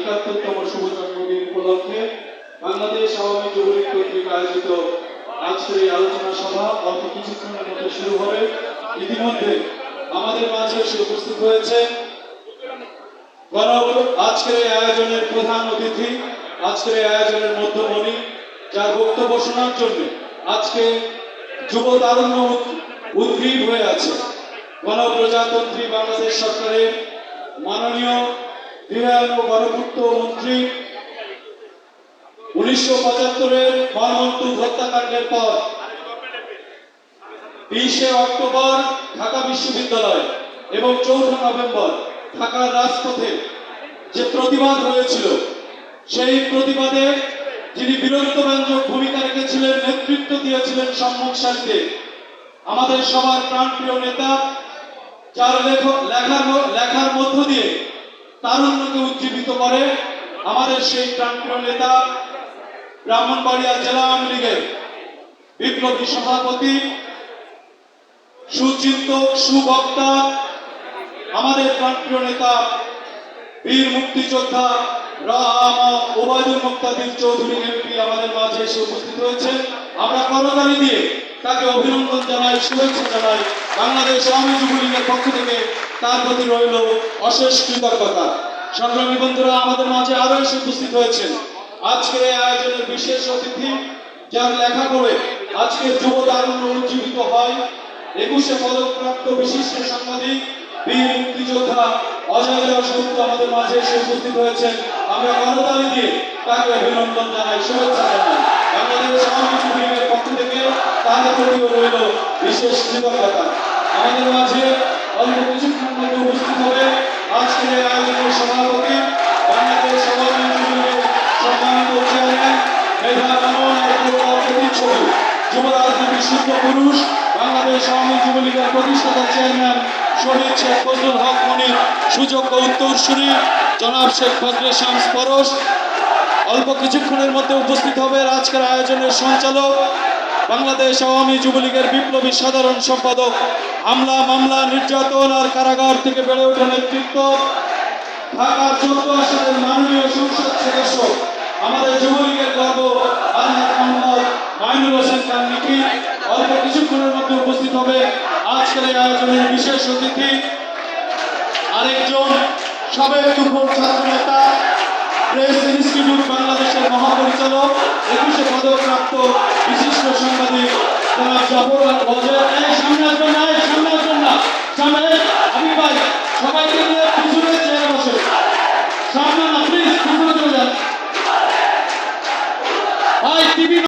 71তম শুভ জন্মদিন উপলক্ষে বাংলাদেশ আওয়ামী যুবলীগ কর্তৃক আয়োজিত আজকের এই আলোচনা সভা অল্প কিছুক্ষণের মধ্যে শুরু হবে। ইতিমধ্যে আমাদের মাঝে এসে উপস্থিত হয়েছে আজকের এই আয়োজনের প্রধান অতিথি, আজকের এই আয়োজনের মধ্যমণি, যার বক্তব্য শোনার জন্য আজকে যুব তারুণ্য উদ্গ্রীব হয়ে আছে। গণপ্রজাতন্ত্রী বাংলাদেশ সরকারের মাননীয় গৃহায়ন ও গণপূর্ত মন্ত্রী 1975-এর মর্মন্তুদ হত্যাকাণ্ডের পর 20শে অক্টোবর ঢাকা বিশ্ববিদ্যালয় এবং 4 নভেম্বর ঢাকার রাজপথে যে প্রতিবাদ হয়েছিল, সেই প্রতিবাদে যিনি বীরত্বব্যঞ্জক ভূমিকা রেখেছিলেন, নেতৃত্ব দিয়েছিলেন সম্মুখ সারিতে, আমাদের সবার প্রাণপ্রিয় নেতা, যার লেখার মধ্য দিয়ে তারুণ্যকে উজ্জীবিত করে, আমাদের সেই প্রাণপ্রিয় নেতা, ব্রাহ্মণবাড়িয়া জেলা আওয়ামী লীগের বিপ্লবী সভাপতি, সুচিন্তক, সুবক্তা, আমাদের প্রাণপ্রিয় নেতা, বীর মুক্তিযোদ্ধা ওবায়দুল মুক্তাদির চৌধুরী এমপি আমাদের মাঝে এসে উপস্থিত হয়েছে। আমরা করতালি দিয়ে তাকে অভিনন্দন জানাই, শুভেচ্ছা জানাই। বাংলাদেশ আওয়ামী যুবলীগের পক্ষ থেকে তার প্রতি রইল অশেষ কৃতজ্ঞতা। সংগ্রামী বন্ধুরা, আমাদের মাঝে আরো এসে উপস্থিত হয়েছেন আজকের এই আয়োজনের বিশেষ অতিথি, যার লেখা করে আজকের যুব তারুণ্য উজ্জীবিত হয়। 21শে পদকপ্রাপ্ত বিশিষ্ট সাংবাদিক, বীর মুক্তিযোদ্ধা অজয় দাশগুপ্ত আমাদের মাঝে এসে উপস্থিত হয়েছেন। আমরা করতালি দিয়ে তাকে অভিনন্দন জানাই, শুভেচ্ছা জানাই। বাংলাদেশ আওয়ামী যুবলীগের পক্ষ থেকে তার প্রতিও রইল বিশেষ কৃতজ্ঞতা। আমাদের মাঝে অল্প কিছুক্ষণ মধ্যে উপস্থিত হবে আজকের এই আয়োজনের সভাপতি, বাংলাদেশ আওয়ামী যুবলীগের সম্মানিত চেয়ারম্যান, মেধা প্রতিচ্ছবি, যুব রাজনীতির সিদ্ধ পুরুষ, বাংলাদেশ আওয়ামী যুবলীগের প্রতিষ্ঠাতা চেয়ারম্যান শহীদ শেখ ফজলুল হক মনির সুযোগ্য উত্তরসূরি জনাব শেখ ফজলে শামস পরশ অল্প কিছুক্ষণের মধ্যে উপস্থিত হবে। আজকের আয়োজনের সঞ্চালক, বাংলাদেশ আওয়ামী যুবলীগের বিপ্লবী সাধারণ সম্পাদক, হামলা, মামলা, নির্যাতন আর কারাগার থেকে বেড়ে ওঠা নেতৃত্ব, ঢাকা 14 আসনের মাননীয় সংসদ সদস্য, আমাদের যুবলীগের গর্ব আলহাজ মোহাম্মদ মাইনুল হোসেন খান নিখিল অল্প কিছুক্ষণের মধ্যে উপস্থিত হবে। আজকের এই আয়োজনের বিশেষ অতিথি আরেকজন সাবেক যুব ছাত্র নেতা, প্রেস ইনস্টিটিউট বাংলাদেশের মহাপরিচালক, 21শে পদকপ্রাপ্ত বিশিষ্ট সাংবাদিক জনাব জাফর আল সামনে আসবেন না, সামনে আসবেন না, সামনে আমি ভাই সবাইকে নিয়ে পিছনে চেয়ারে বসে, সামনে না প্লিজ, পিছনে চলে যান ভাই। টিভি